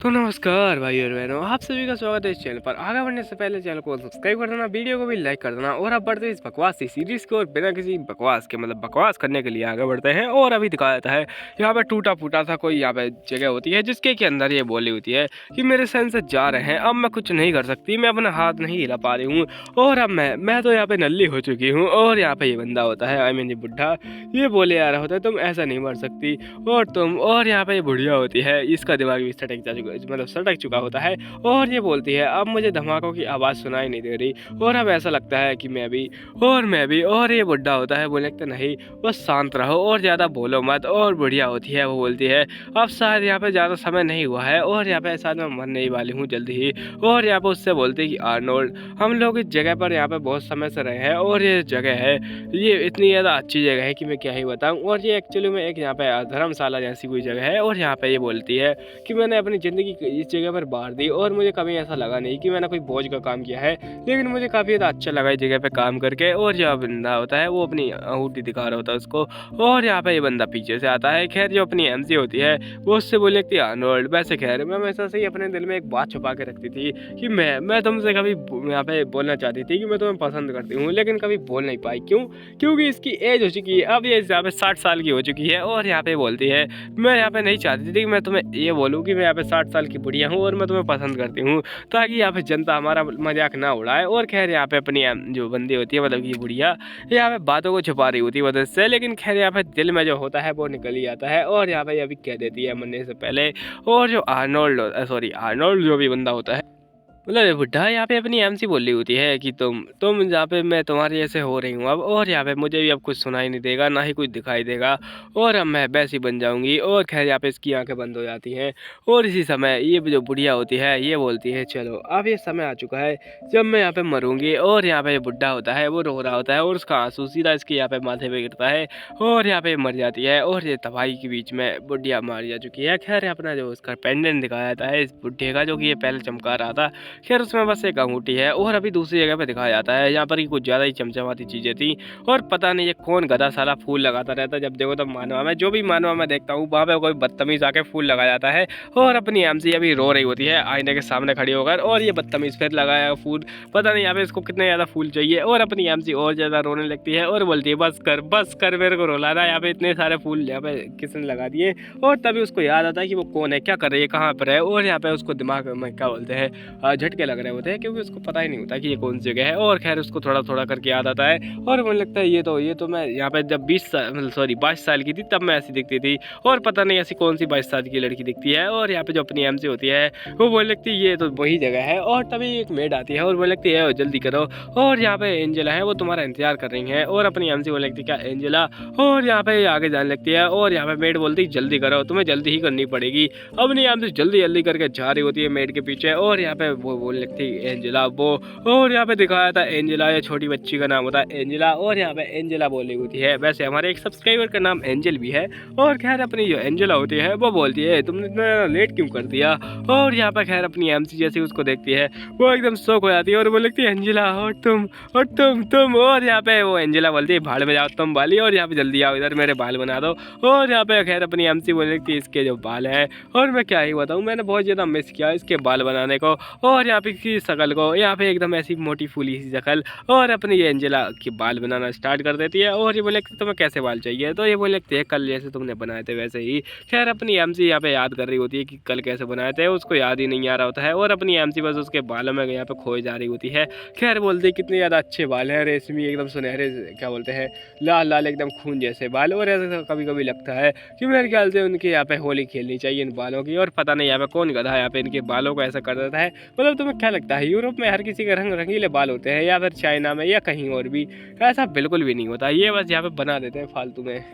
तो नमस्कार भाई और बहनों, आप सभी का स्वागत है इस चैनल पर। आगे बढ़ने से पहले चैनल को सब्सक्राइब कर देना, वीडियो को भी लाइक कर देना। और अब बढ़ते हैं इस बकवास सी सीरीज को, और बिना किसी बकवास के मतलब बकवास करने के लिए आगे बढ़ते हैं। और अभी दिखाया जाता है यहाँ पे टूटा फूटा सा कोई यहाँ पे जगह होती है जिसके के अंदर ये बोली होती है कि मेरे सेंसेस जा रहे हैं, अब मैं कुछ नहीं कर सकती, मैं अपना हाथ नहीं हिला पा रही हूँ और अब मैं तो यहाँ पे नल्ली हो चुकी हूँ। और यहाँ पे ये बंदा होता है, आई मीन ये बुढ़ा, ये बोले आ रहा होता है तुम ऐसा नहीं मर सकती और यहाँ पे ये बुढ़िया होती है, इसका दिमाग भी सटक जा चुका, मतलब सटक चुका होता है। और ये बोलती है अब मुझे धमाकों की आवाज़ सुनाई नहीं दे रही और अब ऐसा लगता है कि मैं भी। और ये बुढ़ा होता है, बोले लगता नहीं बस शांत रहो और ज़्यादा बोलो मत। और बुढ़िया होती है, वो बोलती है अब शायद यहाँ पे ज़्यादा समय नहीं हुआ है और यहाँ पे शायद मैं मरने ही वाली हूँ जल्दी ही। और यहाँ पे उससे बोलती है कि आर्नोल्ड, हम लोग इस जगह पर यहाँ पे बहुत समय से रहे हैं और ये जगह है, ये इतनी ज़्यादा अच्छी जगह है कि मैं क्या ही बताऊँ। और ये एक्चुअली में एक यहाँ पे धर्मशाला जैसी कोई जगह है। और यहाँ पे ये बोलती है कि मैंने अपनी ज़िंदगी इस जगह पर बार दी और मुझे कभी ऐसा लगा नहीं कि मैंने कोई बोझ का काम किया है, लेकिन मुझे काफ़ी ज़्यादा अच्छा लगा इस जगह पे काम करके। और जो बंदा होता है वो अपनी अंगूठी दिखा रहा होता है उसको, और यहाँ पे ये बंदा पीछे से आता है। खैर जो अपनी एमसी होती है वो उससे बोले लगती है आर्नोल्ड, वैसे खैर मैं हमेशा से ही अपने दिल में एक बात छुपा के रखती थी कि मैं तुमसे कभी यहाँ पे बोलना चाहती थी कि मैं तुम्हें पसंद करती हूँ, लेकिन कभी बोल नहीं पाई। क्यों? क्योंकि इसकी एज हो चुकी है, अब ये यहाँ पे 60 साल की हो चुकी है। और यहाँ पे बोलती है मैं यहाँ पे नहीं चाहती थी कि मैं तुम्हें ये बोलूँ कि मैं यहाँ पे 60 साल की बुढ़िया हूँ और मैं तुम्हें पसंद करती हूँ, ताकि यहाँ पे जनता हमारा मजाक ना उड़ाए। और खैर यहाँ पे अपनी जो बंदी होती है, मतलब कि बुढ़िया, यहाँ पे बातों को छुपा रही होती है मदद से, लेकिन खैर यहाँ पे दिल में जो होता है वो निकल ही आता है। और यहाँ पे अभी कह देती है मरने से पहले। और जो आर्नोल्ड जो भी बंदा होता है, मतलब ये बुड्ढा यहाँ पे अपनी एमसी बोल रही होती है कि तुम यहाँ पे मैं तुम्हारी जैसे हो रही हूँ अब, और यहाँ पे मुझे भी अब कुछ सुनाई नहीं देगा, ना ही कुछ दिखाई देगा, और अब मैं वैसी बन जाऊंगी। और खैर यहाँ पे इसकी आंखें बंद हो जाती हैं। और इसी समय ये जो बुढ़िया होती है ये बोलती है चलो अब ये समय आ चुका है जब मैं यहाँ पे मरूंगी। और यहाँ पे बुढ़ा होता है वो रो रहा होता है और उसका आंसू सीधा इसके यहाँ पे माथे पे गिरता है और यहाँ पे मर जाती है। और ये तबाही के बीच में बुढ़िया मारी जा चुकी है। खैर अपना जो उसका पेंडेंट दिखाया जाता है इस बुढ़े का, जो कि ये पहले चमका रहा था, खैर उसमें बस एक अंगूठी है। और अभी दूसरी जगह पे दिखाया जाता है यहाँ पर ही कुछ ज़्यादा ही चमचमाती चीज़ें थी। और पता नहीं ये कौन गधा साला फूल लगाता रहता है, जब देखो तब मानवा में, जो भी मानवा में देखता हूँ वहाँ पे कोई बदतमीज आके फूल लगा जाता है। और अपनी एमसी अभी रो रही होती है आईने के सामने खड़ी होकर, और ये बदतमीज फिर लगाया फूल, पता नहीं यहाँ पे इसको कितने ज़्यादा फूल चाहिए। और अपनी एमसी और ज़्यादा रोने लगती है और बोलती है बस कर मेरे को रुलाना, यहाँ पे इतने सारे फूल यहाँ पे किसने लगा दिए। और तभी उसको याद आता है कि वो कौन है, क्या कर रही है, कहाँ पर है। और यहाँ पे उसको दिमाग में क्या बोलते हैं, झटके लग रहे होते हैं, क्योंकि उसको पता ही नहीं होता कि ये कौन सी जगह है। और खैर उसको थोड़ा थोड़ा करके याद आता है और मुझे लगता है ये तो मैं यहाँ पे जब 22 साल की थी तब मैं ऐसी दिखती थी, और पता नहीं ऐसी कौन सी 22 साल की लड़की दिखती है। और यहाँ पे जो अपनी एमसी होती है वो बोलने लगती है ये तो वही जगह है। और तभी एक मेड आती है और बोलने लगती है जल्दी करो, और यहाँ पे एंजेला है वो तुम्हारा इंतजार कर रही है। और अपनी एमसी बोलने लगती है क्या एंजेला, और यहाँ पे आगे जाने लगती है। और यहाँ पे मेड बोलती है जल्दी करो, तुम्हें जल्दी ही करनी पड़ेगी। अपनी एमसी जल्दी जल्दी करके जा रही होती है मेड के पीछे। और यहाँ पे वो बोलने लगती है एंजेला वो, और यहाँ पे दिखाया था एंजेला, ये छोटी बच्ची का नाम होता है एंजेला। और यहाँ पे एंजेला बोली होती है, वैसे हमारे एक सब्सक्राइबर का नाम एंजल भी है। और खैर अपनी जो एंजेला होती है वो बोलती है तुमने इतना लेट क्यों कर दिया। और यहाँ पे खैर अपनी एमसी जैसे उसको देखती है वो एकदम शौक हो जाती है और वो लगती है एंजेला और तुम। और यहाँ पे वो एंजेला बोलती है भाड़ में जाओ तुम वाली, और यहाँ पे जल्दी आओ इधर मेरे बाल बना दो। और यहाँ पे खैर अपनी एमसी बोलने लगती है इसके जो बाल हैं, और मैं क्या ही बताऊँ, मैंने बहुत ज़्यादा मिस किया इसके बाल बनाने को। और यहाँ पे की शकल को, यहाँ पे एकदम ऐसी मोटी फूली सी शकल। और अपनी ये एंजेला की बाल बनाना स्टार्ट कर देती है। और ये बोले तुम्हें कैसे बाल चाहिए, तो ये बोले लगते हैं कल जैसे तुमने बनाए थे वैसे ही। खैर अपनी एमसी यहाँ पे याद कर रही होती है कि कल कैसे बनाए थे, उसको याद ही नहीं आ रहा होता है। और अपनी एमसी बस उसके बालों में यहाँ पे खोई जा रही होती है। खैर बोलते हैं कितने ज़्यादा अच्छे बाल हैं, रेशमी एकदम सुनहरे, क्या बोलते हैं, लाल लाल एकदम खून जैसे बाल। और ऐसा कभी कभी लगता है कि मेरे ख्याल से उनके यहाँ पे होली खेलनी चाहिए इन बालों की। और पता नहीं यहाँ पे कौन गधा यहाँ पे इनके बालों को ऐसा कर देता है। मतलब तुम्हें क्या लगता है यूरोप में हर किसी के रंग रंगीले बाल होते हैं, या फिर चाइना में या कहीं और भी? ऐसा बिल्कुल भी नहीं होता, ये बस यहाँ पे बना देते हैं फालतू में।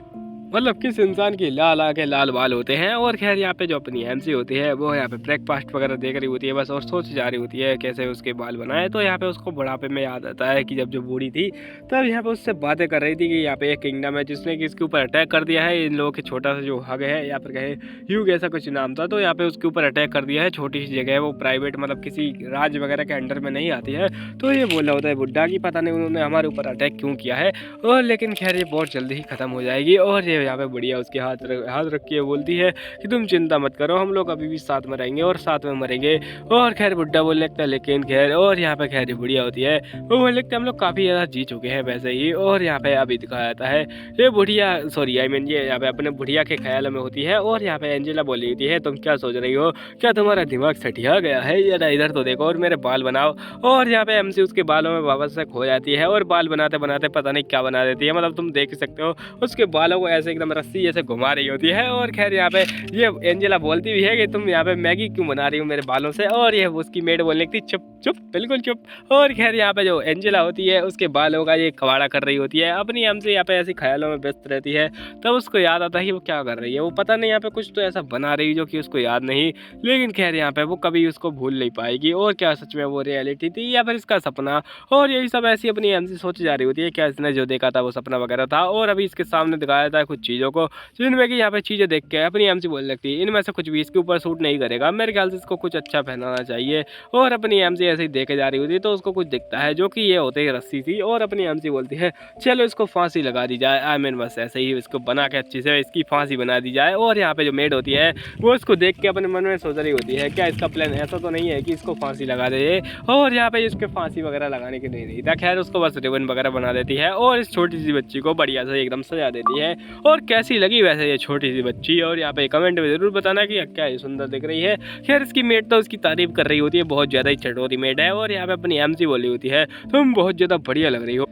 मतलब किस इंसान की लाल आंखें लाल बाल होते हैं। और खैर यहाँ पे जो अपनी एमसी होती है वो यहाँ पे ब्रेकफास्ट वगैरह देख रही होती है बस, और सोच जा रही होती है कैसे उसके बाल बनाए। तो यहाँ पे उसको बुढ़ापे में याद आता है कि जब जो बूढ़ी थी तब यहाँ पे उससे बातें कर रही थी कि यहाँ पे एक किंगडम है जिसने कि इसके ऊपर अटैक कर दिया है, इन लोगों के छोटा सा जो हग है, या फिर कहे ह्यूग ऐसा कुछ नाम था, तो यहाँ पे उसके ऊपर अटैक कर दिया है। छोटी सी जगह है वो, प्राइवेट, मतलब किसी राज्य वगैरह के अंडर में नहीं आती है। तो ये बोल रहा होता है बुड्ढा की पता नहीं उन्होंने हमारे ऊपर अटैक क्यों किया है। और लेकिन खैर ये बहुत जल्दी ही खत्म हो जाएगी। और ये ये यहाँ पे बुढ़िया उसके हाथ रख के बोलती है कि तुम चिंता मत करो, हम लोग अभी भी साथ में रहेंगे और साथ में मरेंगे। और खैर बुड्ढा बोलने लगता है लेकिन खैर, और यहाँ पे खैर बुढ़िया होती है वो बोलने लगता है हम लोग काफ़ी ज़्यादा जी चुके हैं वैसे ही। और यहाँ पे अभी दिखाया जाता है ये बुढ़िया, सॉरी आई मीन ये यहाँ पे अपने बुढ़िया के ख्याल में होती है। और यहाँ पे एंजेला बोल रही होती है तुम क्या सोच रही हो, क्या तुम्हारा दिमाग सठिया गया है, जरा इधर तो देखो और मेरे बाल बनाओ। और यहाँ पे एमसी उसके बालों में वापस से खो जाती है और बाल बनाते बनाते पता नहीं क्या बना देती है, मतलब तुम देख सकते हो उसके बालों को ऐसे एकदम रस्सी जैसे घुमा रही होती है। और खैर यहाँ पे ये एंजेला बोलती भी है कि तुम यहाँ पे मैगी क्यों बना रही हो मेरे बालों से। और ये उसकी मेड बोलने लगती चुप चुप बिल्कुल चुप। और खैर यहाँ पे जो एंजेला होती है उसके बालों का ये कवाड़ा कर रही होती है, अपनी एमसी यहाँ पे ऐसी ख्यालों में व्यस्त रहती है। तब उसको याद आता है कि वो क्या कर रही है, वो पता नहीं यहाँ पे कुछ तो ऐसा बना रही जो कि उसको याद नहीं, लेकिन खैर यहाँ पे वो कभी उसको भूल नहीं पाएगी। और क्या सच में वो रियलिटी थी या फिर इसका सपना, और यही सब ऐसी अपनी एमसी सोच जा रही होती है क्या इसने जो देखा था वो सपना वगैरह था। और अभी इसके सामने दिखाया था कुछ चीज़ों को जिनमें कि यहाँ पे चीज़ें देख के अपनी एमसी बोलने लगती है इनमें से कुछ भी इसके ऊपर सूट नहीं करेगा, मेरे ख्याल से इसको कुछ अच्छा पहनाना चाहिए। और अपनी एमसी ऐसे ही देखे जा रही होती है तो उसको कुछ दिखता है जो कि ये होते ही रस्सी थी। और अपनी एमसी बोलती है चलो इसको फांसी लगा दी जाए, आई मीन बस ऐसे ही इसको बना के अच्छी से इसकी फांसी बना दी जाए। और यहाँ पे जो मेड होती है वो इसको देख के अपने मन में सोच रही होती है क्या इसका प्लान ऐसा तो नहीं है कि इसको फांसी लगा दे। और यहाँ पे इसके फांसी वगैरह लगाने की नहीं था, खैर उसको बस रिबन वगैरह बना देती है और इस छोटी सी बच्ची को बढ़िया से एकदम सजा देती है। और कैसी लगी वैसे ये छोटी सी बच्ची, और यहाँ पे कमेंट में जरूर बताना कि क्या ये सुंदर दिख रही है। खैर इसकी मेड तो उसकी तारीफ कर रही होती है, बहुत ज़्यादा ही चटोरी मेड है। और यहाँ पे अपनी एमसी बोली होती है तुम बहुत ज़्यादा बढ़िया लग रही हो,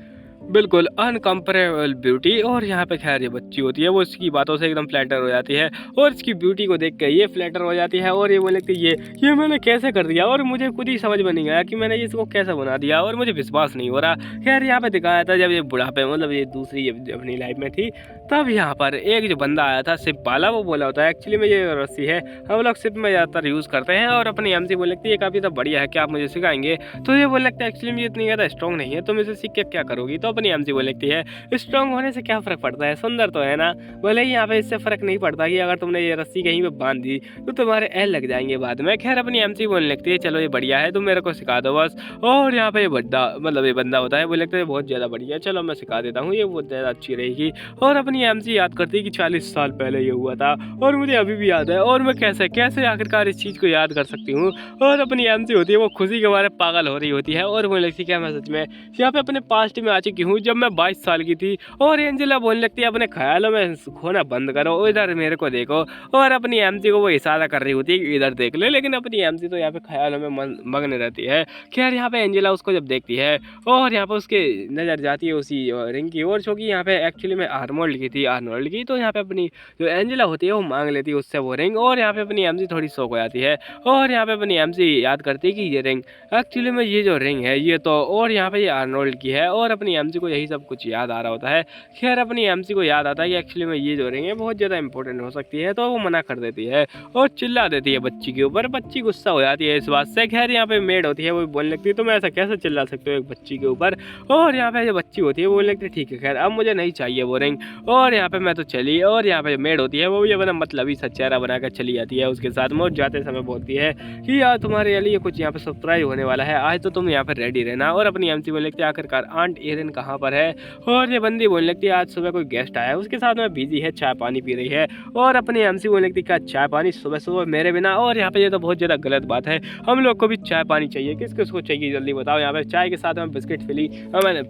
बिल्कुल अनकम्पेरेबल ब्यूटी। और यहाँ पे खैर ये बच्ची होती है वो इसकी बातों से एकदम फ्लैटर हो जाती है और इसकी ब्यूटी को देख के ये फ्लैटर हो जाती है। और ये बोले कि ये मैंने कैसे कर दिया, और मुझे खुद ही समझ में नहीं आया कि मैंने इसको कैसे बना दिया, और मुझे विश्वास नहीं हो रहा। खैर यहाँ पे दिखाया था जब ये बुढ़ापे मतलब ये दूसरी अपनी लाइफ में थी, तब यहाँ पर एक जो बंदा आया था शिप वाला, वो बोला होता है एक्चुअली में ये रस्सी है हम लोग शिप में ज़्यादातर यूज़ करते हैं। और अपनी एमसी बोल लगती है ये काफ़ी तो बढ़िया है, क्या आप मुझे सिखाएंगे। तो ये बोल लगता है एक्चुअली में इतनी ज़्यादा स्ट्रॉन्ग नहीं है, तुम इसे सीख के क्या करोगी। तो अपनी एमसी बोल लगती है स्ट्रॉन्ग होने से क्या फ़र्क पड़ता है, सुंदर तो है ना। बोले यहाँ पे इससे फ़र्क नहीं पड़ता कि अगर तुमने ये रस्सी कहीं पे बांध दी तो तुम्हारे एल लग जाएंगे बाद में। खैर अपनी एमसी बोलने लगती है चलो ये बढ़िया है तुम मेरे को सिखा दो बस। और यहाँ पे ये ये बंदा होता है वो लगता है बहुत ज़्यादा बढ़िया, चलो मैं सिखा देता हूँ, ये बहुत ज़्यादा अच्छी रहेगी। और अपनी एमसी याद करती है कि 40 साल पहले ये हुआ था और मुझे अभी भी याद है, और मैं कैसे कैसे आखिरकार इस चीज़ को याद कर सकती हूँ। और अपनी एमसी होती है वो खुशी के बारे पागल हो रही होती है और मुझे लगती है क्या मैं सच में यहाँ पे अपने पास्ट में आ चुकी हूँ जब मैं 22 साल की थी। और एंजेला बोलने लगती है अपने ख्यालों में खोना बंद करो, इधर मेरे को देखो। और अपनी एमसी को वो इशारा कर रही होती है कि इधर देख ले, लेकिन अपनी एमसी तो यहाँ पे ख्यालों में मग्न रहती है। खैर यहाँ पे एंजेला उसको जब देखती है और यहाँ पे उसके नज़र जाती है उसी रिंग की ओर, जो कि यहाँ पे एक्चुअली में आर्नोल्ड की थी, आर्नोल्ड की। तो यहाँ पे अपनी जो एंजेला होती है वो मांग लेती है उससे वो रिंग। और यहाँ पे अपनी एमसी थोड़ी शौक हो जाती है और यहाँ पे अपनी एमसी याद करती है कि ये रिंग एक्चुअली में ये जो रिंग है ये तो, और यहाँ पे ये आर्नोल्ड की है। और अपनी एमसी को यही सब कुछ याद आ रहा होता है। खैर अपनी एमसी को याद आता है कि एक्चुअली में ये जो रिंग है बहुत ज़्यादा इंपॉर्टेंट हो सकती है, तो वो मना कर देती है और चिल्ला देती है बच्ची के ऊपर। बच्ची गुस्सा हो जाती है इस बात से। खैर यहाँ पे मेड होती है वो बोलने लगती है तुम ऐसा कैसे चिल्ला सकते हो एक बच्ची के ऊपर। और यहाँ पे जो बच्ची होती है वो बोलने लगती है ठीक है खैर अब मुझे नहीं चाहिए वो रिंग, और यहाँ पे मैं तो चली। और यहाँ पे मेड होती है वो भी अपना मतलबी सा चेहरा बनाकर चली जाती है उसके साथ में, और जाते समय बोलती है कि यार तुम्हारे लिए कुछ यहाँ पे सरप्राइज होने वाला है, आज तो तुम यहाँ पर रेडी रहना। और अपनी एमसी बोलने लगती है आखिरकार आंट एरिन कहाँ पर है। और ये बंदी बोलने लगती है आज सुबह कोई गेस्ट आया है उसके साथ में बिजी है, चाय पानी पी रही है। और अपनी एमसी बोलने लगती है क्या चाय पानी सुबह सुबह मेरे बिना। और यहाँ पे ये तो बहुत ज़्यादा गलत बात है, हम लोग को भी चाय पानी चाहिए, किस किसको चाहिए जल्दी बताओ। यहाँ पे चाय के साथ में बिस्किट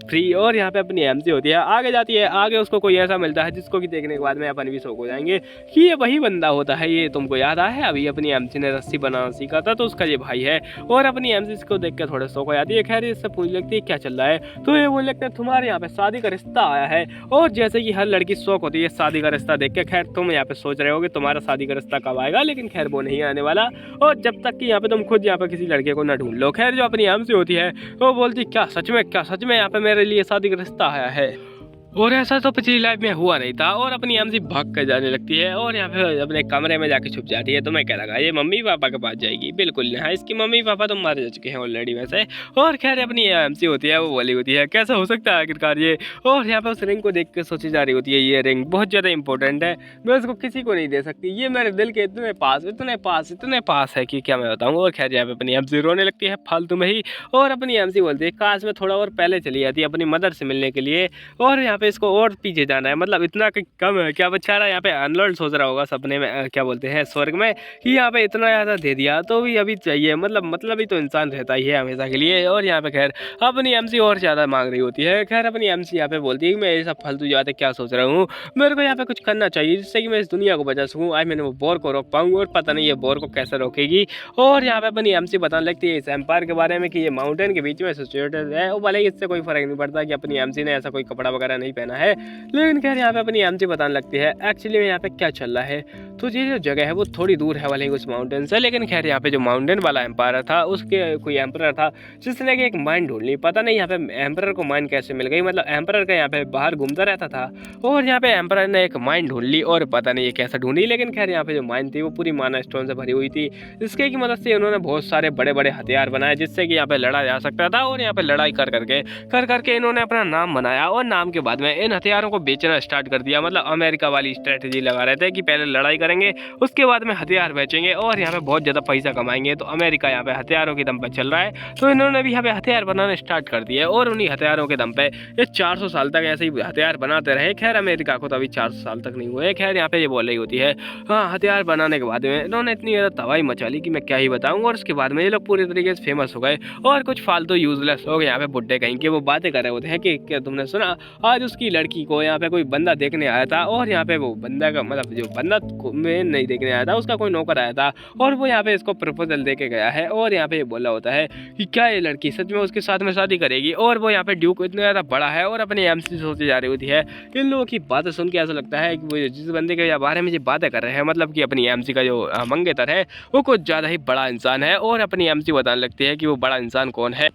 फ्री। और यहाँ पे अपनी एमसी होती है आगे जाती है, आगे उसको कोई ऐसा मिलता है जिसको कि देखने के बाद में अपन भी शौक हो जाएंगे कि ये वही बंदा होता है, ये तुमको याद आया है अभी अपनी एमसी ने रस्सी बनाना सीखा था तो उसका ये भाई है। और अपनी एमसी को देख कर थोड़ा शौक हो जाती है। खैर इससे पूछ लगती है क्या चल रहा है, तो ये बोलने लगता है तुम्हारे यहाँ पे शादी का रिश्ता आया है। और जैसे कि हर लड़की शौक होती है शादी का रिश्ता देख के, खैर तुम यहाँ पे सोच रहे हो कि तुम्हारा शादी का रिश्ता कब आएगा, लेकिन खैर वो नहीं आने वाला, और जब तक कि यहाँ पे तुम खुद यहाँ पे किसी लड़के को ना ढूंढ लो। खैर जो अपनी एमसी होती है वो बोलती क्या सच में यहाँ पे मेरे लिए शादी का रिश्ता आया है, और ऐसा तो पिछली लाइफ में हुआ नहीं था। और अपनी एमसी भाग कर जाने लगती है और यहाँ पे अपने कमरे में जाके छुप जाती है। तो मैं क्या लगा ये मम्मी पापा के पास जाएगी, बिल्कुल नहीं, इसकी मम्मी पापा तो मारे जा चुके हैं ऑलरेडी वैसे। और खैर अपनी एमसी होती है वो बोली होती है कैसा हो सकता है आखिरकार ये। और यहाँ पे उस रिंग को देख कर सोची जा रही होती है ये रिंग बहुत ज़्यादा इंपॉर्टेंट है, मैं उसको किसी को नहीं दे सकती, ये मेरे दिल के इतने पास है कि क्या मैं बताऊँ। और खैर यहाँ पे अपनी एमसी रोने लगती है फालतू में ही। और अपनी एमसी बोलती है काश मैं थोड़ा और पहले चली जाती अपनी मदर से मिलने के लिए। और यहाँ पे पे इसको और पीछे जाना है, मतलब इतना कम है क्या बेचारा यहाँ पे अनलॉर्ड सोच रहा होगा सपने में, क्या बोलते हैं स्वर्ग में, कि यहाँ पे इतना ज़्यादा दे दिया तो भी अभी चाहिए, मतलब ही तो इंसान रहता ही है हमेशा के लिए। और यहाँ पे खैर अपनी एमसी और ज़्यादा मांग रही होती है। खैर अपनी एमसी यहाँ पे बोलती है कि मैं ये सब फालतू बातें क्या सोच रहा हूँ, मेरे को यहाँ पे कुछ करना चाहिए जिससे कि मैं इस दुनिया को बचा सकूँ। आई मैंने वो बोर को रोक पाऊँ, और पता नहीं ये बोर को कैसे रोकेगी। और यहाँ पे अपनी एमसी बताने लगती है इस एम्पायर के बारे में कि ये माउंटेन के बीच में सिचुएटेड है। वो भले ही इससे कोई फर्क नहीं पड़ता कि अपनी एमसी ने ऐसा कोई कपड़ा वगैरह नहीं पहना है, लेकिन खैर यहाँ पे अपनी एमसी बताने लगती है एक्चुअली में यहाँ पे क्या चल रहा है। तो ये जो जगह है वो थोड़ी दूर है वाले उस माउंटेन से, लेकिन खैर यहाँ पे जो माउंटेन वाला एम्पायर था उसके कोई एम्परर था जिसने कि एक माइन ढूंढ ली। पता नहीं यहाँ पे एम्परर को माइन कैसे मिल गई, मतलब एम्परर का यहाँ पे बाहर घूमता रहता था और यहाँ पे एम्परर ने एक माइन ढूंढ ली, और पता नहीं ये कैसे ढूंढी, लेकिन खैर यहाँ पे जो माइन थी वो पूरी माना स्टोन से भरी हुई थी, जिसके की मदद से उन्होंने बहुत सारे बड़े बड़े हथियार बनाए जिससे कि यहाँ पे लड़ा जा सकता था। और यहाँ पे लड़ाई कर करके इन्होंने अपना नाम बनाया, और नाम के बाद में इन हथियारों को बेचना स्टार्ट कर दिया। मतलब अमेरिका वाली स्ट्रेटेजी लगा रहे थे कि पहले लड़ाई करेंगे उसके बाद में हथियार बेचेंगे और यहाँ पे बहुत ज़्यादा पैसा कमाएंगे। तो अमेरिका यहाँ पे हथियारों के दम पे चल रहा है, तो इन्होंने भी यहाँ पे हथियार बनाना स्टार्ट कर दिए, और उन्हीं हथियारों के दम पे ये 400 साल तक ऐसे ही हथियार बनाते रहे। खैर अमेरिका को तो अभी 400 साल तक नहीं हुए। खैर यहाँ पे ये बोल रही होती है हाँ, हथियार बनाने के बाद में इन्होंने इतनी ज़्यादा तबाही मचा ली कि मैं क्या ही बताऊँ। और उसके बाद में ये लोग पूरी तरीके से फेमस हो गए, और कुछ फालतू यूजलेस लोग यहाँ पे बुड्ढे कहीं के वो बातें कर रहे होते हैं कि क्या तुमने सुना आज उसकी लड़की को यहाँ पे कोई बंदा देखने आया था, और यहाँ पे वो बंदा का मतलब जो बंदा में नहीं देखने आया था उसका कोई नौकर आया था, और वो यहाँ पे इसको प्रपोजल दे के गया है। और यहाँ पे ये बोला होता है कि क्या ये लड़की सच में उसके साथ में शादी करेगी। और वो यहाँ पे ड्यूक इतना ज़्यादा बड़ा है और अपनी एमसी सोचे जा रही होती है। इन लोगों की बातें सुन के ऐसा लगता है कि वो जिस बंदे के बारे में ये बातें कर रहे हैं, मतलब कि अपनी एमसी का जो मंगेतर है वो कुछ ज़्यादा ही बड़ा इंसान है, और अपनी एमसी बताने लगती है कि वो बड़ा इंसान कौन है।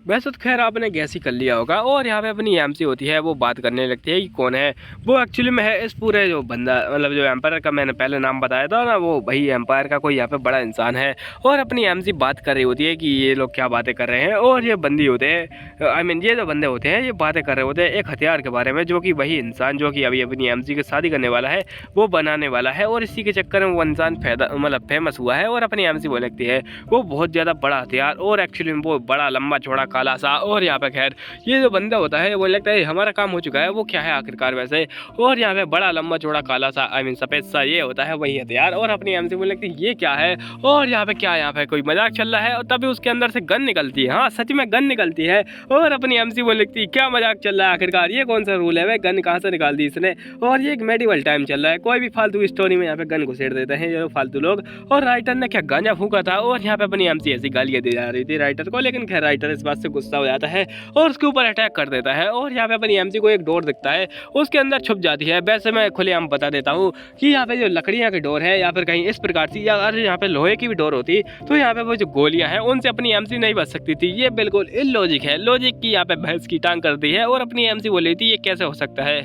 वैसे तो खैर आपने गैस ही कर लिया होगा। और यहाँ पे अपनी एमसी होती है वो बात करने लगती है कि कौन है वो एक्चुअली में है इस पूरे जो बंदा, मतलब जो एम्पायर का मैंने पहले नाम बताया था ना, वो वही एम्पायर का कोई यहाँ पे बड़ा इंसान है। और अपनी एमसी बात कर रही होती है कि ये लोग क्या बातें कर रहे हैं, और ये बंदी होते हैं आई मीन ये जो बंदे होते हैं ये बातें कर रहे होते हैं एक हथियार के बारे में, जो कि वही इंसान जो कि अभी अपनी एमसी की शादी करने वाला है वो बनाने वाला है। और इसी के चक्कर में वो इंसान मतलब फेमस हुआ है। और अपनी एमसी बोल लगती है वो बहुत ज़्यादा बड़ा हथियार, और एक्चुअली में वो बड़ा लंबा चौड़ा काला सा। और यहाँ पे खैर ये जो बंदा होता है वो लगता है हमारा काम हो चुका है, वो क्या है आखिरकार वैसे। और यहाँ पे बड़ा लंबा चौड़ा काला सा आई मीन सफेद सा ये होता है वही हथियार। और अपनी एमसी बोल लगती है ये क्या है, और यहाँ पे क्या, यहाँ पे कोई मजाक चल रहा है। और तभी उसके अंदर से गन निकलती है, हाँ सच में गन निकलती है। और अपनी एमसी बोल लगती है क्या मजाक चल रहा है आखिरकार, ये कौन सा रूल है भाई, गन कहाँ से निकाल दी इसने। और ये एक मेडिवल टाइम चल रहा है, कोई भी फालतू स्टोरी में यहाँ पे गन घुसेड़ देते हैं ये फालतू लोग। और राइटर ने क्या गांजा फूका था, और यहाँ पे अपनी एमसी ऐसी गालियाँ दी जा रही थी राइटर को, लेकिन खैर राइटर इस बात से गुस्सा हो जाता है और उसके ऊपर अटैक कर देता है। और यहाँ पे अपनी एमसी को एक डोर दिखता है, उसके अंदर छुप जाती है। वैसे मैं खुलेआम बता देता हूँ कि यहाँ पे जो लकड़ियाँ की डोर है या फिर कहीं इस प्रकार की, या अगर यहाँ पे लोहे की भी डोर होती तो यहाँ पे वो जो गोलियाँ हैं उनसे अपनी एमसी नहीं बच सकती थी। ये बिल्कुल इलॉजिक है, लॉजिक की यहाँ पे भैंस की टांग कर दी है। और अपनी एमसी बोली थी ये कैसे हो सकता है।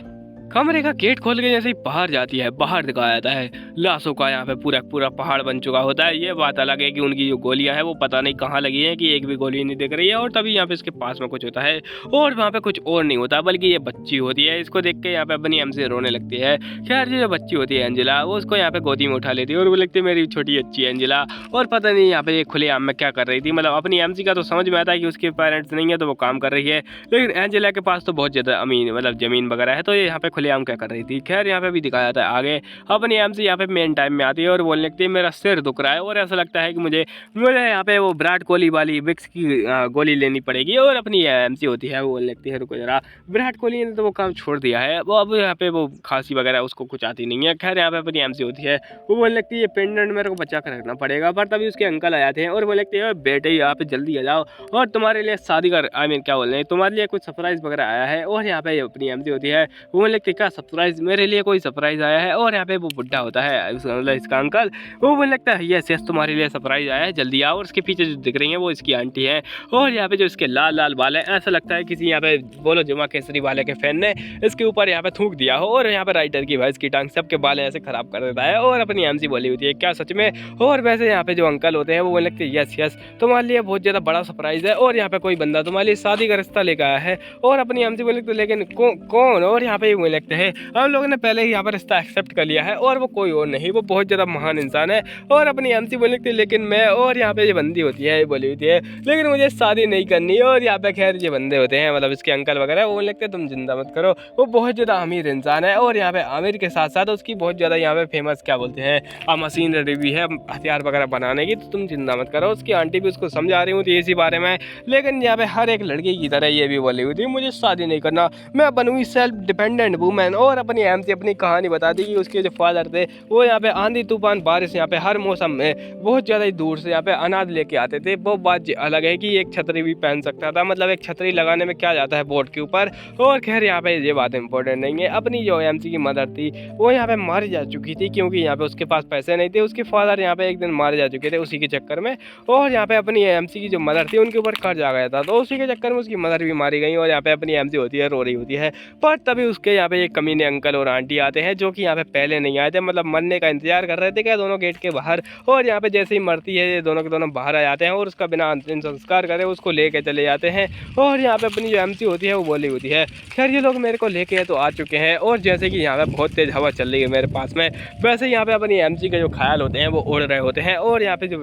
कमरे का गेट खोल के जैसे ही बाहर जाती है, बाहर दिखाया जाता है लाशों का यहाँ पे पूरा पूरा पहाड़ बन चुका होता है। ये बात अलग है कि उनकी जो गोलियां हैं वो पता नहीं कहाँ लगी है कि एक भी गोली नहीं दिख रही है। और तभी यहाँ पे इसके पास में कुछ होता है, और वहाँ पे कुछ और नहीं होता बल्कि ये बच्ची होती है। इसको देख के यहाँ पे अपनी एमसी रोने लगती है। खैर ये जो बच्ची होती है एंजिला, वो उसको यहाँ पे गोदी में उठा लेती है और वो लगती है मेरी छोटी अच्छी एंजिला। और पता नहीं यहाँ पे ये खुलेआम में क्या कर रही थी, मतलब अपनी एमसी का तो समझ में आता है कि उसके पेरेंट्स नहीं है तो वो काम कर रही है, लेकिन एंजिला के पास तो बहुत ज़्यादा अमीन मतलब ज़मीन वगैरह है, तो ये यहाँ पे खुलेआम क्या कर रही थी। खैर यहाँ पे भी दिखाया था आगे अपनी एमसी यहाँ पे मेन टाइम में आती है और बोलने लगती है मेरा सिर दुख रहा है, और ऐसा लगता है कि मुझे यहाँ पे वो विराट कोहली वाली विक्स की गोली लेनी पड़ेगी। और अपनी एमसी होती है वो बोलने लगती है रुको जरा, विराट कोहली ने तो वो काम छोड़ दिया है, वो अब यहाँ पे वो खांसी वगैरह उसको कुछ आती नहीं है। खैर यहाँ पे अपनी एमसी होती है वो बोलने लगती है ये पेंडेंट मेरे को बचा कर रखना पड़ेगा। पर तभी उसके अंकल आ जाते हैं और बोलने लगते हैं बेटे यहाँ पे जल्दी आ जाओ और तुम्हारे लिए शादी कर आई मीन क्या बोल रहे हैं तुम्हारे लिए कुछ सरप्राइज वगैरह आया है। और यहाँ पे अपनी एमसी होती है वो बोलने लगती है क्या सरप्राइज, मेरे लिए कोई सरप्राइज आया है। और यहाँ पे वो बुढ़ा होता है मतलब इसका अंकल, वो बोलने लगता है यस यस तुम्हारे लिए सरप्राइज आया है जल्दी आओ। और उसके पीछे जो दिख रही है वो इसकी आंटी है। और यहाँ पे जो इसके लाल लाल बाल है ऐसा लगता है किसी यहाँ पे बोलो जुमा केसरी वाले के फैन ने इसके ऊपर यहाँ पे थूक दिया हो। और यहाँ पे राइटर की भैंस की टांग सबके बाल ऐसे खराब कर देता है। और अपनी एमसी बोली होती है क्या सच में। और वैसे यहाँ पे जो अंकल होते हैं वो बोलने लगते हैं यस यस तुम्हारे लिए बहुत ज़्यादा बड़ा सरप्राइज है और यहाँ पे कोई बंदा तुम्हारे लिए शादी का रिश्ता लेकर आया है। और अपनी एमसी बोले लेकिन कौन। और यहाँ पे बोलने लगते हैं हम लोगों ने पहले ही यहाँ पर रिश्ता एक्सेप्ट कर लिया है और वो कोई और नहीं, वो बहुत ज़्यादा महान इंसान है और अपनी एमसी बोलने लगती है लेकिन मैं, और यहाँ पे ये बंदी होती है, ये बोली होती है लेकिन मुझे शादी नहीं करनी है। और यहाँ पे खैर ये बंदे होते हैं मतलब इसके अंकल वगैरह, वो बोलने लगते हैं तुम जिंदा मत करो, वो बहुत ज़्यादा अमीर इंसान है और यहाँ पे आमिर के साथ साथ उसकी बहुत ज़्यादा यहाँ पे फेमस क्या बोलते हैं मशीनरी भी है हथियार वगैरह बनाने की, तो तुम जिंदा मत करो। उसकी आंटी भी उसको समझा रही होती है इसी बारे में, लेकिन यहाँ पे हर एक लड़की की तरह ये भी बोली हुई थी मुझे शादी नहीं करना, मैं बनूंगी सेल्फ डिपेंडेंट वूमेन। और अपनी एमसी अपनी कहानी बता दी कि उसके जो फादर थे वो यहाँ पे आंधी तूफान बारिश यहाँ पे हर मौसम में बहुत ज़्यादा ही दूर से यहाँ पे अनाज लेके आते थे। वो बात अलग है कि एक छतरी भी पहन सकता था, मतलब एक छतरी लगाने में क्या जाता है बोर्ड के ऊपर। और खैर यहाँ पे ये बात इंपॉर्टेंट नहीं है। अपनी जो एमसी की मदर थी वो यहाँ पे मारी जा चुकी थी क्योंकि यहाँ पे उसके पास पैसे नहीं थे, उसके फादर यहाँ पे एक दिन मारे जा चुके थे उसी के चक्कर में। और यहाँ पे अपनी एमसी की जो मदर थी उनके ऊपर कर्ज आ गया था, तो उसी के चक्कर में उसकी मदर भी मारी गई। और यहाँ पे अपनी एमसी होती है रो रही होती है, पर तभी उसके यहाँ पे एक कमीने अंकल और आंटी आते हैं जो कि यहाँ पे पहले नहीं आए थे, मतलब मरने का इंतजार कर रहे थे क्या दोनों गेट के बाहर। और यहाँ पे जैसे ही मरती है ये दोनों के दोनों बाहर आ जाते हैं और उसका बिना अंतिम संस्कार करे उसको लेके चले जाते हैं। और यहाँ पे अपनी जो एमसी होती है वो बोली होती है खैर ये लोग मेरे को लेके तो आ चुके हैं। और जैसे कि यहाँ पे बहुत तेज हवा चल रही है मेरे पास में, वैसे यहाँ पे अपनी एमसी के जो ख्याल होते हैं वो उड़ रहे होते हैं। और यहाँ पे जो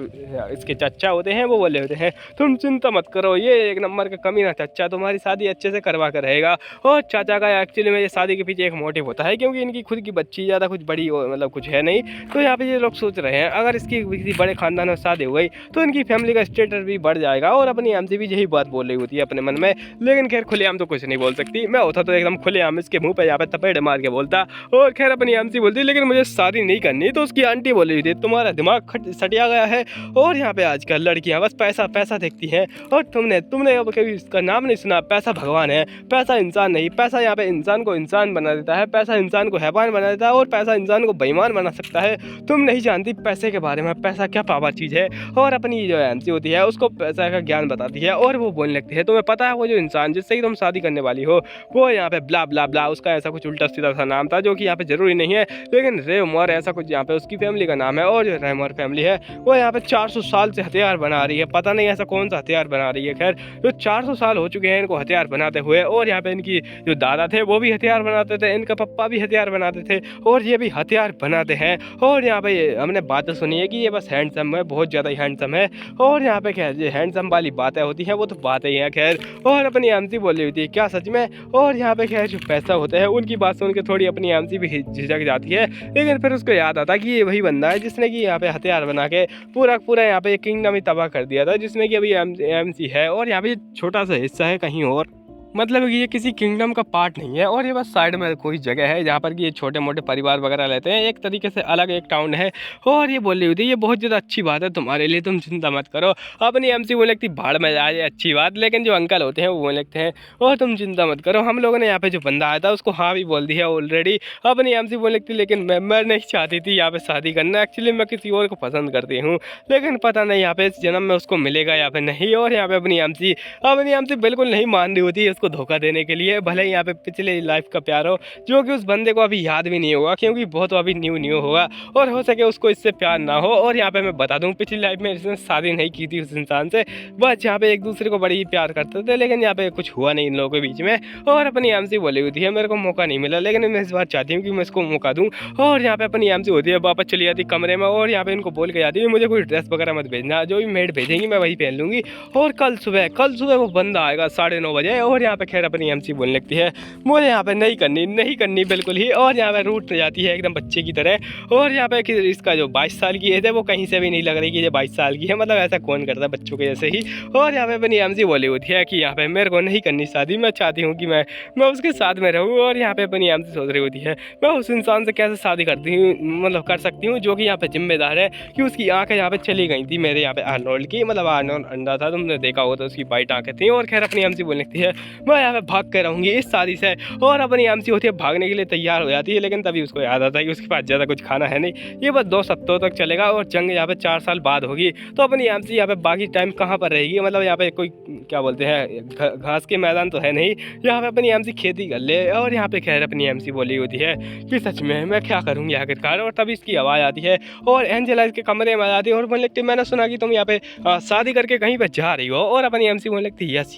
इसके चच्चा होते हैं वो बोले होते हैं तुम चिंता मत करो, ये एक नंबर का कमीना चच्चा तुम्हारी शादी अच्छे से करवा कर रहेगा। और चाचा का एक्चुअली में ये शादी के पीछे एक मोटिव होता है क्योंकि इनकी खुद की बच्ची ज़्यादा कुछ बड़ी मतलब कुछ है नहीं, तो यहाँ पे ये लोग सोच रहे हैं अगर इसकी किसी बड़े खानदान में शादी हो गई तो इनकी फैमिली का स्टेटस भी बढ़ जाएगा। और अपनी एमसी भी यही बात बोल रही होती है अपने मन में, लेकिन खैर खुलेआम तो कुछ नहीं बोल सकती। मैं होता तो एकदम खुलेआम इसके मुंह पे यहाँ पे तपेड़ मार के बोलता। और खैर अपनी एमसी बोलती लेकिन मुझे शादी नहीं करनी, तो उसकी आंटी बोल रही थी तुम्हारा दिमाग सटिया गया है और यहाँ पे आजकल लड़कियाँ बस पैसा पैसा देखती हैं। और तुमने अब कभी इसका नाम नहीं सुना, पैसा भगवान है, पैसा इंसान नहीं। पैसा यहाँ पे इंसान को इंसान बना देता है, पैसा इंसान को हैवान बना देता है और पैसा इंसान को बेईमान बना सकता है। तुम नहीं जानती पैसे के बारे में, पैसा क्या पावर चीज़ है। और अपनी जो एमसी होती है उसको पैसा का ज्ञान बताती है और वो बोलने लगती है तुम्हें पता है वो जो इंसान जिससे ही तुम शादी करने वाली हो वो यहाँ पे ब्ला ब्ला ब्ला, उसका ऐसा कुछ उल्टा सीधा सा नाम था जो कि यहाँ पे जरूरी नहीं है, लेकिन रेमोर ऐसा कुछ यहाँ पे उसकी फैमिली का नाम है। और जो रेमोर फैमिली है वो यहाँ पे 400 साल से हथियार बना रही है, पता नहीं ऐसा कौन सा हथियार बना रही है। खैर जो 400 साल हो चुके हैं इनको हथियार बनाते हुए। और यहाँ पे इनकी जो दादा थे वो भी हथियार बनाते थे, इनका पप्पा भी हथियार बनाते थे और ये भी हथियार बनाते हैं। और यहाँ पे हमने बातें सुनी है कि ये बस हैंडसम है, बहुत ज़्यादा ही हैंडसम है। और यहाँ पे खैर ये हैंडसम वाली बातें होती हैं वो तो बातें ही हैं खैर। और अपनी एमसी बोल रही होती है क्या सच में। और यहाँ पे खैर जो पैसा होता है उनकी बात सुन के थोड़ी अपनी एमसी भी झिझक जाती है, लेकिन फिर उसको याद आता कि ये वही बंदा है जिसने कि यहाँ पे हथियार बना के पूरा यहाँ पे किंगडम ही तबाह कर दिया था, जिसमें कि अभी एमसी है। और यहाँ पे छोटा सा हिस्सा है कहीं और, मतलब कि ये किसी किंगडम का पार्ट नहीं है और ये बस साइड में कोई जगह है जहाँ पर कि ये छोटे मोटे परिवार वगैरह रहते हैं, एक तरीके से अलग एक टाउन है। और ये बोल रही होती है ये बहुत ज़्यादा अच्छी बात है तुम्हारे लिए, तुम चिंता मत करो। अपनी एमसी बोलने लगती भाड़ में जाए अच्छी बात, लेकिन जो अंकल होते हैं वो बोलने लगते हैं और तुम चिंता मत करो, हम लोगों ने यहाँ पे जो बंदा आया था उसको हाँ भी बोल दिया ऑलरेडी। अपनी एमसी बोलने लगती लेकिन मैं नहीं चाहती थी यहाँ पे शादी करना, एक्चुअली मैं किसी और को पसंद करती हूँ, लेकिन पता नहीं यहाँ पे इस जन्म में उसको मिलेगा या फिर नहीं। और यहाँ पे अपनी एमसी बिल्कुल नहीं मान रही होती है उसको धोखा देने के लिए, भले ही यहाँ पे पिछले लाइफ का प्यार हो जो कि उस बंदे को अभी याद भी नहीं होगा क्योंकि बहुत अभी न्यू होगा और हो सके उसको इससे प्यार ना हो। और यहाँ पे मैं बता दूं पिछली लाइफ में इसने शादी नहीं की थी उस इंसान से, बस यहाँ पे एक दूसरे को बड़ी ही प्यार करते थे, लेकिन यहाँ पे कुछ हुआ नहीं इन लोगों के बीच में। और अपनी एमसी बोली होती है मेरे को मौका नहीं मिला, लेकिन मैं इस बार चाहती हूँ कि मैं इसको मौका दूँ। और यहाँ पे अपनी एमसी होती है वापस चली जाती कमरे में और यहाँ पे इनको बोल के जाती है मुझे कोई ड्रेस वगैरह मत भेजना, जो भी मेड भेजेंगी मैं वही पहन लूँगी। और कल सुबह वो बंदा आएगा 9:30 बजे। और यहाँ पे खैर अपनी एमसी बोलने लगती है मुझे यहाँ पे नहीं करनी बिल्कुल ही। और यहाँ पे रूठ जाती है एकदम बच्चे की तरह। और यहाँ पे इसका जो 22 साल की एज है वो कहीं से भी नहीं लग रही कि ये 22 साल की है, मतलब ऐसा कौन करता है बच्चों के जैसे ही। और यहाँ पे अपनी एमसी बोली होती है कि यहाँ पे मेरे को नहीं करनी शादी, मैं चाहती हूँ कि मैं उसके साथ में रहूँ। और यहाँ पे अपनी एमसी सोच रही होती है मैं उस इंसान से कैसे शादी करती हूँ, मतलब कर सकती हूँ जो कि यहाँ पे जिम्मेदार है कि उसकी आँखें यहाँ पे चली गई थी मेरे यहाँ पे आर्नोल्ड की, मतलब आर्नोल्ड अंडा था तुमने देखा हो तो उसकी वाइट आँखें थी। और खैर अपनी एमसी बोलने लगती है मैं यहाँ पे भाग कर रहूँगी इस शादी से। और अपनी एमसी होती है भागने के लिए तैयार हो जाती है, लेकिन तभी उसको याद आता है कि उसके पास ज़्यादा कुछ खाना है नहीं, ये बस 2 सप्ताह तक चलेगा और जंग यहाँ पे 4 साल बाद होगी। तो अपनी एमसी यहाँ पे बाकी टाइम कहाँ पर रहेगी, मतलब यहाँ पे कोई क्या बोलते हैं घास के मैदान तो है नहीं, यहाँ पे अपनी एमसी खेती कर ले। और यहाँ पे खैर अपनी एमसी बोली होती है कि सच में मैं क्या करूँगी आखिरकार। और तभी इसकी आवाज़ आती है और एंजेला इसके कमरे में आ जाती है और बोलने लगती है मैंने सुना कि तुम यहाँ पे शादी करके कहीं पर जा रही हो। और अपनी एमसी बोलने लगती है यस।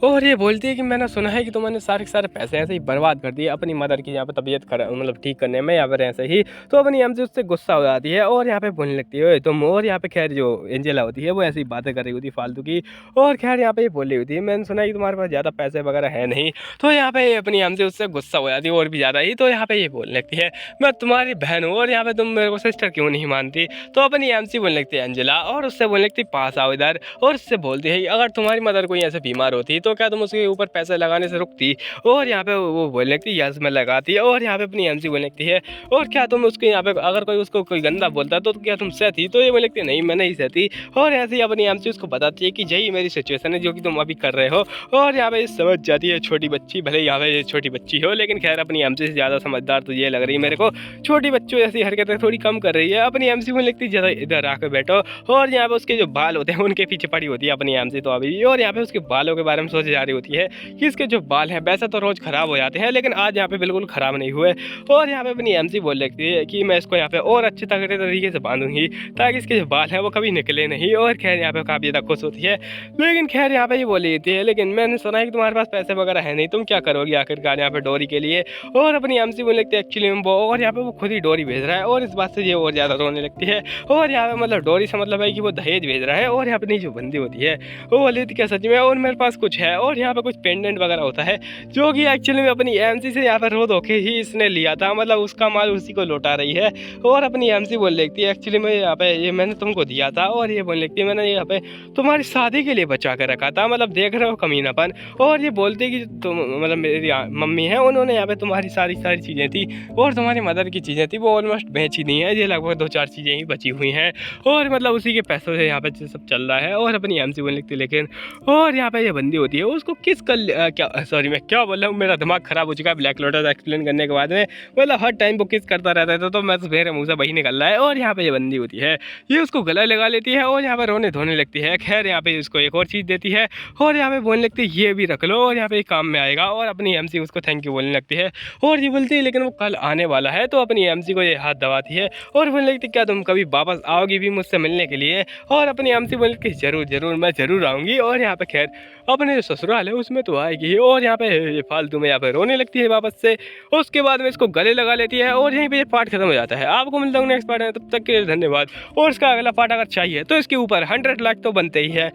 और ये बोलती है कि मैंने सुना है कि तुमने सारे के सारे पैसे ऐसे ही बर्बाद कर दिए अपनी मदर की यहाँ पे तबीयत खराब मतलब ठीक करने में, या फिर ऐसे ही। तो अपनी हमसे उससे गुस्सा हो जाती है और यहाँ पे बोलने लगती है ओए तुम। और यहाँ पे खैर जो एंजेला होती है वो ऐसी बातें कर रही होती है फालतू की। और खैर यहाँ पे ये बोल रही होती है मैंने सुना है कि तुम्हारे पास ज़्यादा पैसे वगैरह है नहीं। तो यहाँ पे अपनी हमसे उससे गुस्सा हो जाती है और भी ज़्यादा ही। तो यहाँ पे ये बोलने लगती है मैं तुम्हारी बहन हूँ और यहाँ पे तुम मेरे को सिस्टर क्यों नहीं मानती। तो अपनी एमसी बोलने लगती है अंजला, और उससे बोलने लगती पास आओ इधर। और उससे बोलती है अगर तुम्हारी मदर कोई ऐसे बीमार होती तो क्या तुम उसके ऊपर पैसे लगाने से रुकती। और यहाँ पे वो बोलने लगती है यस मैं लगाती है। और यहाँ पे अपनी एमसी बोलने लगती है और क्या तुम उसके यहाँ पे अगर कोई उसको कोई गंदा बोलता है तो क्या तुम सहती। तो ये बोलने लगती है नहीं मैं नहीं सहती। और ऐसे ही अपनी एमसी उसको बताती है कि यही मेरी सिचुएशन है जो कि तुम अभी कर रहे हो। और यहाँ पे समझ जाती है छोटी बच्ची, भले यहाँ पे छोटी बच्ची हो लेकिन खैर अपनी एमसी से ज़्यादा समझदार तो ये लग रही है मेरे को। छोटी बच्चों जैसी हरकतें थोड़ी कम कर रही है। अपनी एमसी बोलने लगती है जरा इधर आकर बैठो। और यहाँ पे उसके जो बाल होते हैं उनके पीछे पड़ी होती है अपनी एमसी तो अभी। और यहाँ पे उसके बालों के बारे में सोचे जा रही होती है कि इसके जो बाल हैं वैसे तो रोज़ ख़राब हो जाते हैं लेकिन आज यहाँ पे बिल्कुल ख़राब नहीं हुए। और यहाँ पे अपनी एमसी बोल लगती है कि मैं इसको यहाँ पे और अच्छे तगड़े तरीके से बांधूंगी ताकि इसके जो बाल हैं वो कभी निकले नहीं। और खैर यहाँ पे काफ़ी ज़्यादा खुश होती है। लेकिन खैर यहाँ पे ये बोल लेती है लेकिन मैंने सुना है कि तुम्हारे पास पैसे वगैरह है नहीं, तुम क्या करोगी आखिरकार यहाँ पे डोरी के लिए। और अपनी एमसी बोलने लगती है एक्चुअली में वो, और यहाँ पे वो खुद ही डोरी भेज रहा है। और इस बात से ये और ज़्यादा रोने लगती है। और यहाँ पे मतलब डोरी से मतलब है कि वो दहेज भेज रहा है। और यहाँ पे नहीं जो बंदी होती है वो बोली थी क्या सच में, और मेरे पास कुछ है। और यहाँ पे कुछ पेंडेंट वगैरह होता है जो कि एक्चुअली में अपनी एमसी से यहाँ पर रो धोखे ही इसने लिया था, मतलब उसका माल उसी को लौटा रही है। और अपनी एमसी बोल लगती है एक्चुअली में यहाँ पे ये मैंने तुमको दिया था। और ये बोलने लगती है मैंने यहाँ पे तुम्हारी शादी के लिए बचा कर रखा था, मतलब देख रहे हो कमीनापन। और ये बोलती है कि तुम मतलब मेरी मम्मी है उन्होंने यहाँ पे तुम्हारी सारी चीज़ें थी और तुम्हारी मदर की चीज़ें थी वो ऑलमोस्ट बेची नहीं है, ये लगभग 2-4 चीज़ें ही बची हुई हैं। और मतलब उसी के पैसों से यहाँ पे सब चल रहा है। और अपनी एमसी बोलने लगती है लेकिन। और यहाँ पे ये बंदी होती है उसको किस क्या सॉरी मैं क्या बोल रहा हूँ, मेरा दिमाग खराब हो चुका है ब्लैक लोटस एक्सप्लेन करने के बाद में। मतलब हर टाइम वो किस करता रहता है तो मैं तो मेरे मुँह से वही निकल रहा है। और यहाँ पे ये बंदी होती है ये उसको गला लगा लेती है और यहाँ पे रोने धोने लगती है। खैर यहाँ पे उसको एक और चीज़ देती है और यहाँ पे बोलने लगती है ये भी रख लो और यहाँ पे काम में आएगा। और अपनी एमसी उसको थैंक यू बोलने लगती है। और ये बोलती है लेकिन वो कल आने वाला है। तो अपनी एमसी को ये हाथ दबाती है और बोलने लगती क्या तुम कभी वापस आओगी भी मुझसे मिलने के लिए। और अपनी एमसी बोलने लगती जरूर जरूर मैं जरूर आऊँगी। और यहाँ पे खैर अपने जो ससुराल है उसमें तो आएगी। और यहाँ पे फालतू में यहाँ पे रोने लगती है वापस से। उसके बाद में इसको गले लगा लेती है और यहीं पे ये पार्ट खत्म हो जाता है। आपको मिलता हूँ नेक्स्ट पार्ट में, तब तक के लिए धन्यवाद। और इसका अगला पार्ट अगर चाहिए तो इसके ऊपर 100 लाइक तो बनते ही है।